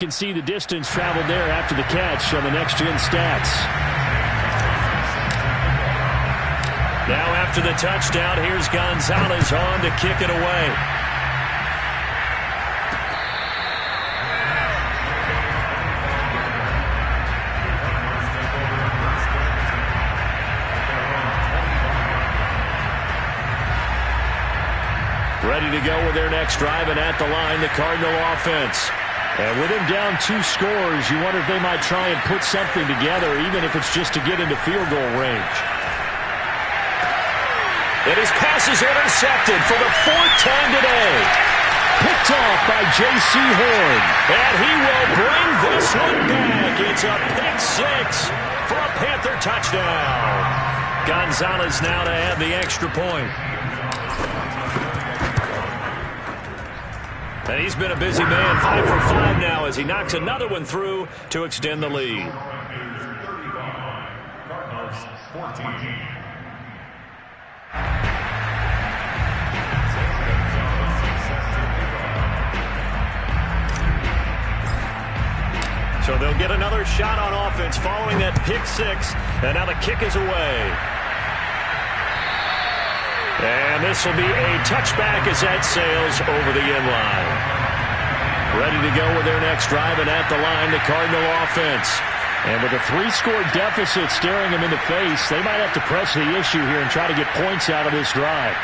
You can see the distance traveled there after the catch on the next-gen stats. Now after the touchdown, here's Gonzalez on to kick it away. Ready to go with their next drive, and at the line, the Cardinal offense. And with him down 2 scores, you wonder if they might try and put something together, even if it's just to get into field goal range. And his pass is intercepted for the 4th time today. Picked off by J.C. Horn. And he will bring this one back. It's a pick 6 for a Panther touchdown. Gonzalez now to add the extra point. And he's been a busy man, 5 for 5 now as he knocks another one through to extend the lead. So they'll get another shot on offense following that pick 6, and now the kick is away. And this will be a touchback as that sails over the end line. Ready to go with their next drive, and at the line, the Cardinal offense. And with a 3-score deficit staring them in the face, they might have to press the issue here and try to get points out of this drive.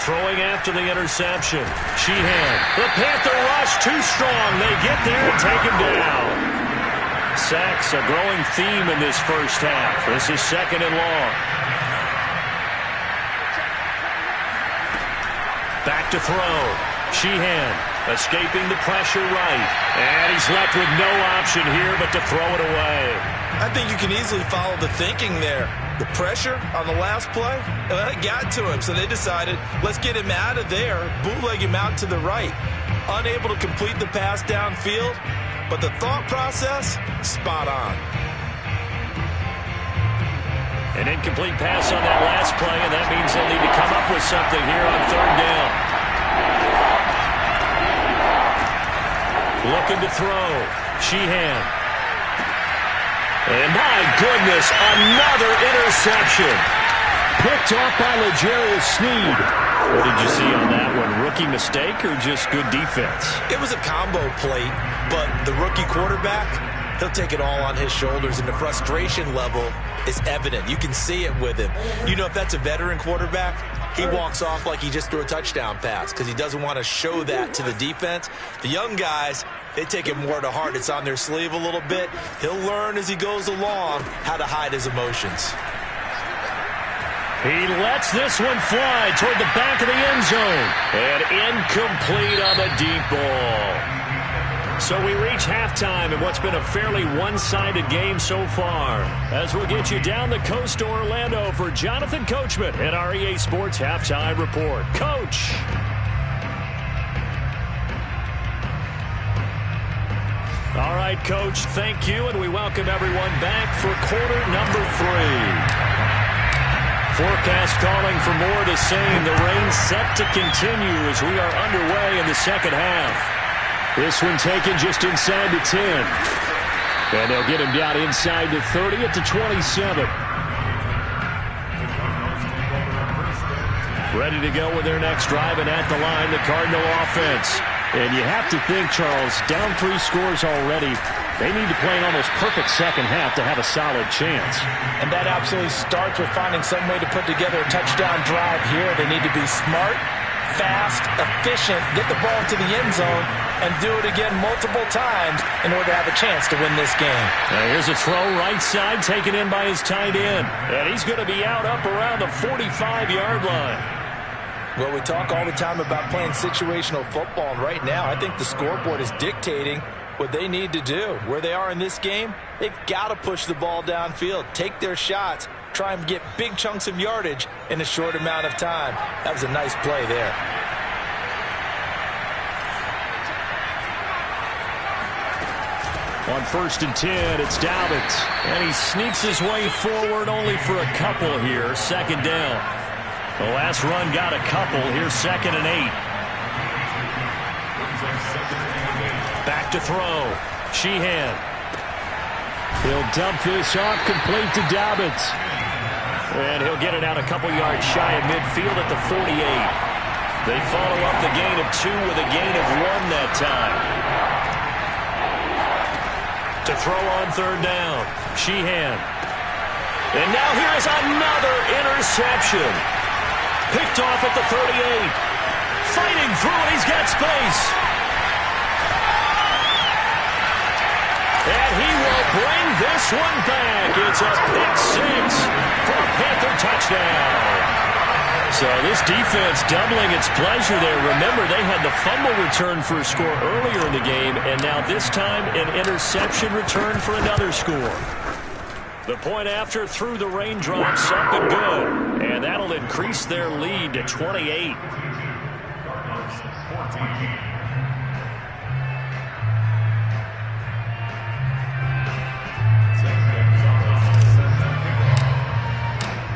Throwing after the interception. Sheehan. The Panther rush too strong. They get there and take him down. Sacks a growing theme in this first half. This is 2nd and long. Back to throw. Sheehan escaping the pressure right. And he's left with no option here but to throw it away. I think you can easily follow the thinking there. The pressure on the last play, it got to him. So they decided, let's get him out of there, bootleg him out to the right. Unable to complete the pass downfield, but the thought process, spot on. An incomplete pass on that last play, and that means they'll need to come up with something here on 3rd down. Looking to throw. Sheehan. And my goodness, another interception. Picked off by L'Jarius Sneed. What did you see on that one? Rookie mistake or just good defense? It was a combo play, but the rookie quarterback, he'll take it all on his shoulders, and the frustration level is evident. You can see it with him. You know, if that's a veteran quarterback, he walks off like he just threw a touchdown pass because he doesn't want to show that to the defense. The young guys, they take it more to heart. It's on their sleeve a little bit. He'll learn as he goes along how to hide his emotions. He lets this one fly toward the back of the end zone. And incomplete on the deep ball. So we reach halftime in what's been a fairly one-sided game so far. As we'll get you down the coast to Orlando for Jonathan Coachman at our EA Sports Halftime Report. Coach. All right, Coach, thank you, and we welcome everyone back for quarter number 3. Forecast calling for more of the same. The rain set to continue as we are underway in the second half. This one taken just inside the 10. And they'll get him down inside the 30 at the 27. Ready to go with their next drive, and at the line, the Cardinal offense. And you have to think, Charles, down 3 scores already. They need to play an almost perfect second half to have a solid chance. And that absolutely starts with finding some way to put together a touchdown drive here. They need to be smart, fast, efficient, get the ball to the end zone, and do it again multiple times in order to have a chance to win this game. Now here's a throw right side taken in by his tight end. And he's going to be out up around the 45-yard line. Well, we talk all the time about playing situational football, and right now I think the scoreboard is dictating what they need to do. Where they are in this game, they've got to push the ball downfield, take their shots, try and get big chunks of yardage in a short amount of time. That was a nice play there. On 1st and 10, it's Dobbins. And he sneaks his way forward only for a couple here. 2nd down. The last run got a couple. Here's 2nd and 8. to throw. Sheehan. He'll dump this off, complete to Dobbins. And he'll get it out a couple yards shy of midfield at the 48. They follow up the gain of 2 with a gain of 1 that time. To throw on third down. Sheehan. And now here is another interception. Picked off at the 38. Fighting through it. He's got space. And he will bring this one back. It's a pick 6 for a Panther touchdown. So this defense doubling its pleasure there. Remember, they had the fumble return for a score earlier in the game, and now this time an interception return for another score. The point after through the raindrops, up and good. And that'll increase their lead to 28.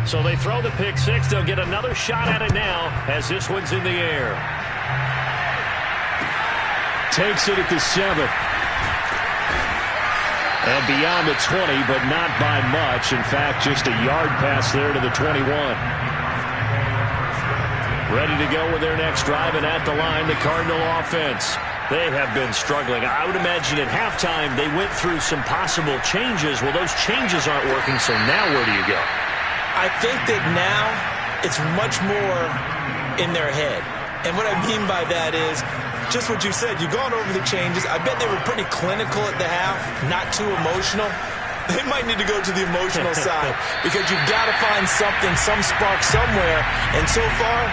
So they throw the pick 6. They'll get another shot at it now as this one's in the air. Takes it at the 7. And beyond the 20, but not by much. In fact, just a yard pass there to the 21. Ready to go with their next drive, and at the line, the Cardinal offense. They have been struggling. I would imagine at halftime they went through some possible changes. Well, those changes aren't working, so now where do you go? I think that now it's much more in their head. And what I mean by that is just what you said. You've gone over the changes. I bet they were pretty clinical at the half, not too emotional. They might need to go to the emotional side because you've got to find something, some spark somewhere. And so far,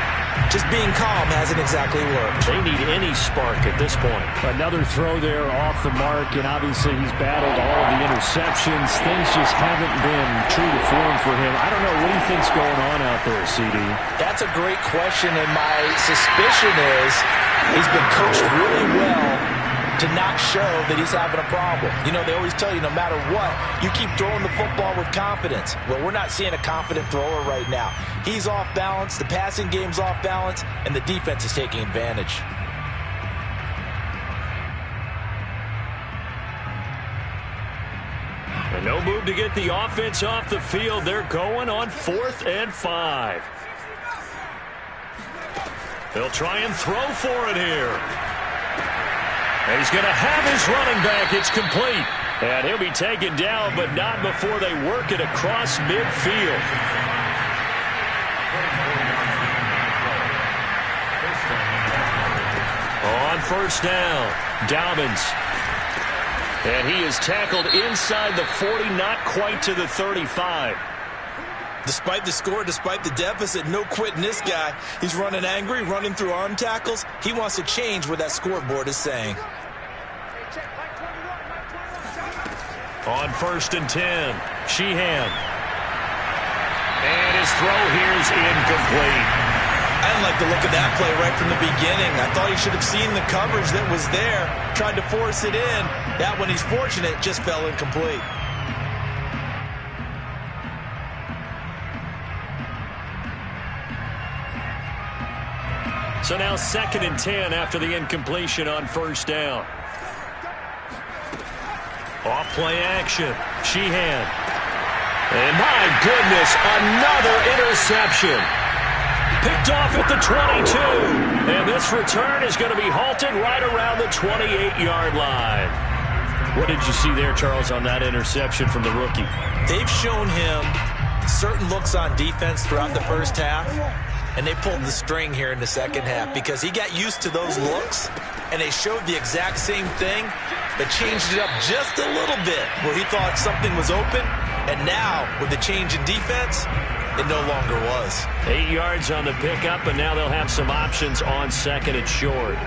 just being calm hasn't exactly worked. They need any spark at this point. Another throw there off the mark, and obviously he's battled all of the interceptions. Things just haven't been true to form for him. I don't know. What do you think's going on out there, CD? That's a great question, and my suspicion is he's been coached really well to not show that he's having a problem. You know, they always tell you no matter what, you keep throwing the football with confidence. Well, we're not seeing a confident thrower right now. He's off balance, the passing game's off balance, and the defense is taking advantage. And no move to get the offense off the field. They're going on 4th and 5. They'll try and throw for it here. And he's going to have his running back. It's complete. And he'll be taken down, but not before they work it across midfield. On first down, Dobbins. And he is tackled inside the 40, not quite to the 35. Despite the score, despite the deficit, no quitting this guy. He's running angry, running through arm tackles. He wants to change what that scoreboard is saying. On 1st and 10, Sheehan. And his throw here is incomplete. I didn't like the look of that play right from the beginning. I thought he should have seen the coverage that was there, tried to force it in. That one, he's fortunate, just fell incomplete. So now 2nd and 10 after the incompletion on first down. Off play action. Sheehan. And my goodness, another interception. Picked off at the 22. And this return is going to be halted right around the 28-yard line. What did you see there, Charles, on that interception from the rookie? They've shown him certain looks on defense throughout the first half, and they pulled the string here in the second half because he got used to those looks, and they showed the exact same thing, but changed it up just a little bit where he thought something was open, and now with the change in defense, it no longer was. 8 yards on the pickup, and now they'll have some options on 2nd and short.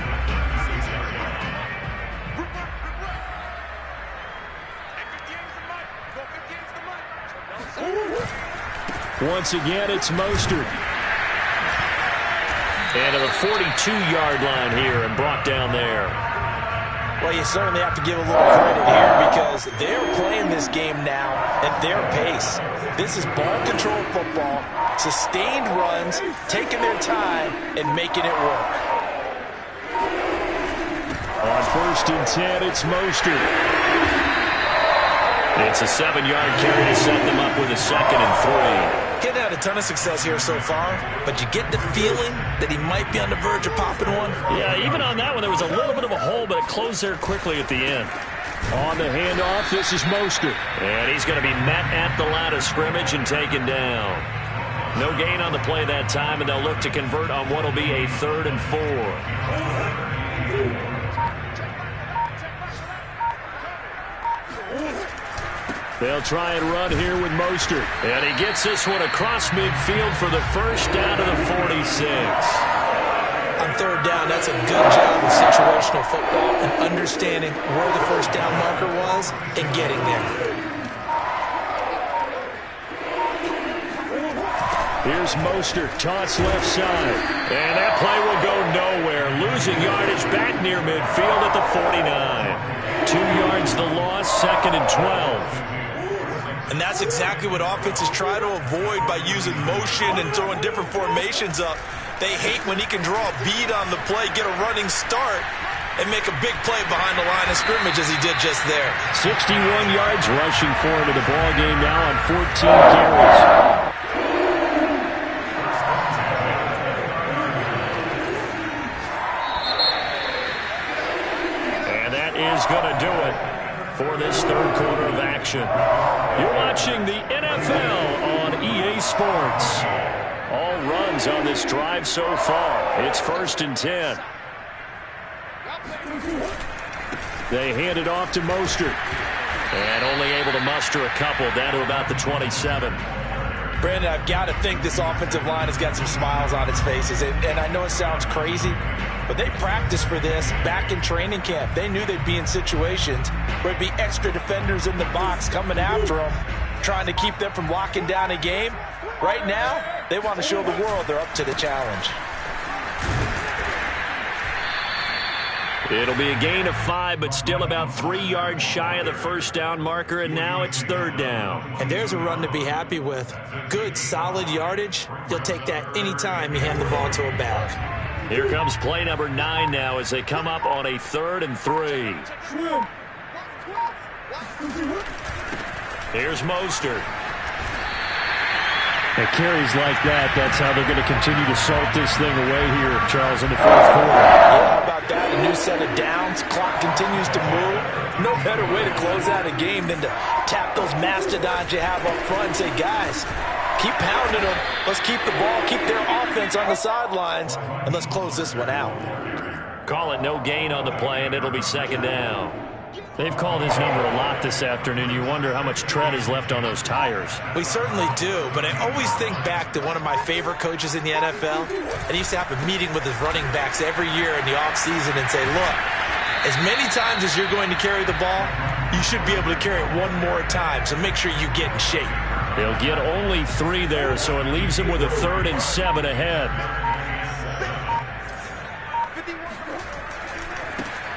Once again, it's Mostert. And to the 42-yard line here and brought down there. Well, you certainly have to give a little credit here because they're playing this game now at their pace. This is ball control football, sustained runs, taking their time and making it work. On 1st and 10, it's Mostert. It's a 7-yard carry to set them up with a 2nd and 3. Getting had a ton of success here so far, but you get the feeling that he might be on the verge of popping one. Yeah, even on that one, there was a little bit of a hole, but it closed there quickly at the end. On the handoff, this is Mostert. And he's going to be met at the line of scrimmage and taken down. No gain on the play that time, and they'll look to convert on what will be a 3rd and 4. They'll try and run here with Mostert. And he gets this one across midfield for the first down to the 46. On 3rd down, that's a good job of situational football and understanding where the first down marker was and getting there. Here's Mostert, toss left side. And that play will go nowhere. Losing yardage back near midfield at the 49. 2 yards the loss, 2nd and 12. And that's exactly what offenses try to avoid by using motion and throwing different formations up. They hate when he can draw a bead on the play, get a running start, and make a big play behind the line of scrimmage as he did just there. 61 yards rushing for him in the ball game now on 14 carries. Is going to do it for this 3rd quarter of action. You're watching the NFL on EA Sports. All runs on this drive so far. It's 1st and 10. They hand it off to Mostert. And only able to muster a couple down to about the 27. Brandon, I've got to think this offensive line has got some smiles on its faces. And I know it sounds crazy, but they practiced for this back in training camp. They knew they'd be in situations where it'd be extra defenders in the box coming after them, trying to keep them from locking down a game. Right now, they want to show the world they're up to the challenge. It'll be a gain of 5, but still about 3 yards shy of the first down marker, and now it's 3rd down. And there's a run to be happy with. Good, solid yardage. You'll take that anytime you hand the ball to a back. Here comes play number 9 now as they come up on a 3rd and 3. Here's Mostert. At carries like that, that's how they're going to continue to salt this thing away here, Charles, in the 4th quarter. Yeah, how about that? A new set of downs. Clock continues to move. No better way to close out a game than to tap those mastodons you have up front and say, guys, keep pounding them. Let's keep the ball, keep their offense on the sidelines, and let's close this one out. Call it no gain on the play, and it'll be 2nd down. They've called his number a lot this afternoon. You wonder how much tread is left on those tires. We certainly do, but I always think back to one of my favorite coaches in the NFL, and he used to have a meeting with his running backs every year in the offseason and say, look, as many times as you're going to carry the ball, you should be able to carry it one more time, so make sure you get in shape. They'll get only 3 there, so it leaves him with a 3rd and 7 ahead.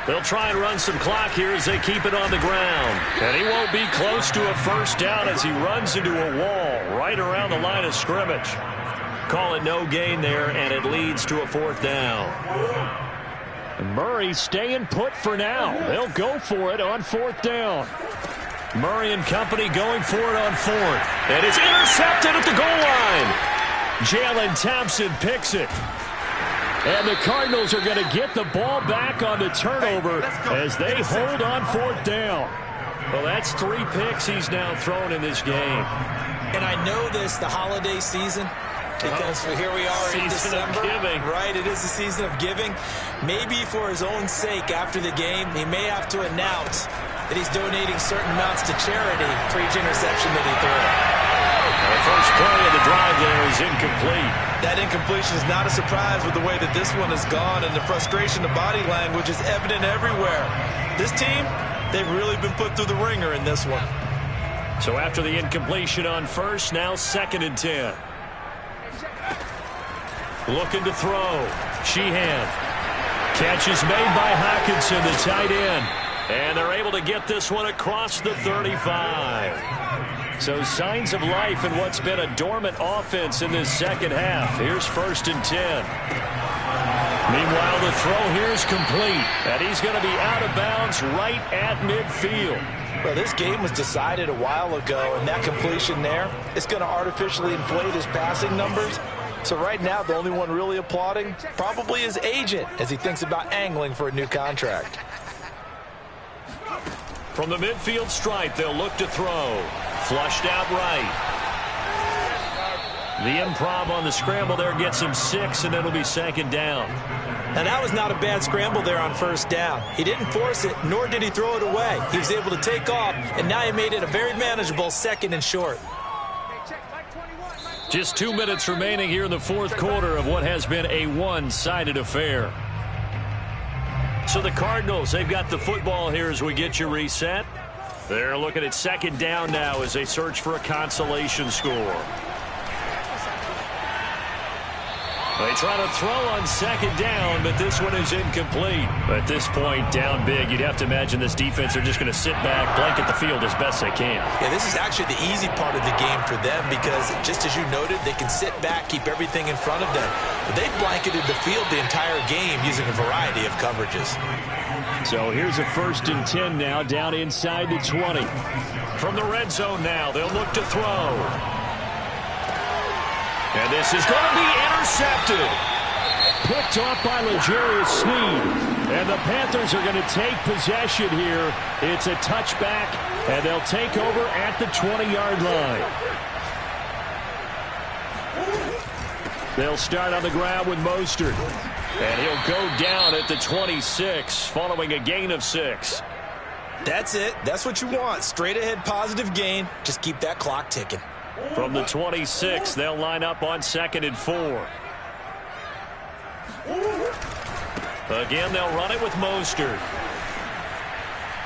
They'll try and run some clock here as they keep it on the ground. And he won't be close to a first down as he runs into a wall right around the line of scrimmage. Call it no gain there, and it leads to a 4th down. And Murray staying put for now. They'll go for it on 4th down. Murray and company going for it on 4th. And it's intercepted at the goal line. Jalen Thompson picks it. And the Cardinals are going to get the ball back on the turnover as they hold on 4th down. Well, that's 3 picks he's now thrown in this game. And I know this, the holiday season, because here we are in December. Giving. Right, it is the season of giving. Maybe for his own sake after the game, he may have to announce that he's donating certain amounts to charity for each interception that he threw. The first play of the drive there is incomplete. That incompletion is not a surprise with the way that this one has gone, and the frustration, the body language is evident everywhere. This team, they've really been put through the ringer in this one. So after the incompletion on first, now 2nd and 10. Looking to throw. Sheehan. Catch is made by Hockenson, the tight end. And they're able to get this one across the 35. So signs of life in what's been a dormant offense in this second half. Here's 1st and 10. Meanwhile, the throw here is complete, and he's going to be out of bounds right at midfield. Well, this game was decided a while ago, and that completion there is going to artificially inflate his passing numbers. So right now, the only one really applauding probably his agent as he thinks about angling for a new contract. From the midfield stripe, they'll look to throw. Flushed out right. The improv on the scramble there gets him 6, and it'll be 2nd down. Now, that was not a bad scramble there on 1st down. He didn't force it, nor did he throw it away. He was able to take off, and now he made it a very manageable 2nd and short. Just 2 minutes remaining here in the 4th quarter of what has been a one-sided affair. So the Cardinals, they've got the football here as we get you reset. They're looking at 2nd down now as they search for a consolation score. They try to throw on 2nd down, but this one is incomplete. At this point, down big, you'd have to imagine this defense are just going to sit back, blanket the field as best they can. Yeah, this is actually the easy part of the game for them because, just as you noted, they can sit back, keep everything in front of them. But they've blanketed the field the entire game using a variety of coverages. So here's a 1st and 10 now, down inside the 20. From the red zone now, they'll look to throw. And this is going to be intercepted. Picked off by L'Jarius Sneed. And the Panthers are going to take possession here. It's a touchback, and they'll take over at the 20-yard line. They'll start on the ground with Mostert. And he'll go down at the 26 following a gain of 6. That's it. That's what you want. Straight ahead positive gain. Just keep that clock ticking. From the 26, they'll line up on 2nd and 4. Again, they'll run it with Mostert.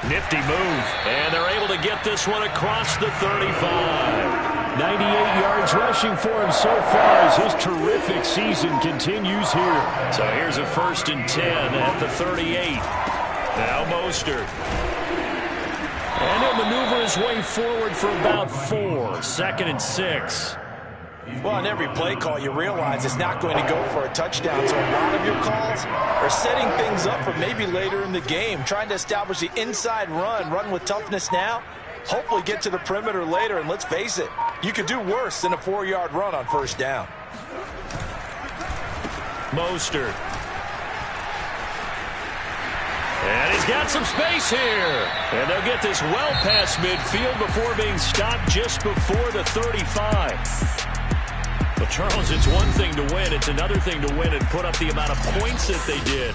Nifty move, and they're able to get this one across the 35. 98 yards rushing for him so far as his terrific season continues here. So here's a 1st and 10 at the 38. Now Mostert. And he'll maneuver his way forward for about 4. 2nd and 6. Well, on every play call, you realize it's not going to go for a touchdown. So a lot of your calls are setting things up for maybe later in the game, trying to establish the inside run with toughness now, hopefully get to the perimeter later. And let's face it, you could do worse than a 4-yard run on 1st down. Mostert. And he's got some space here. And they'll get this well past midfield before being stopped just before the 35. But, Charles, it's one thing to win. It's another thing to win and put up the amount of points that they did.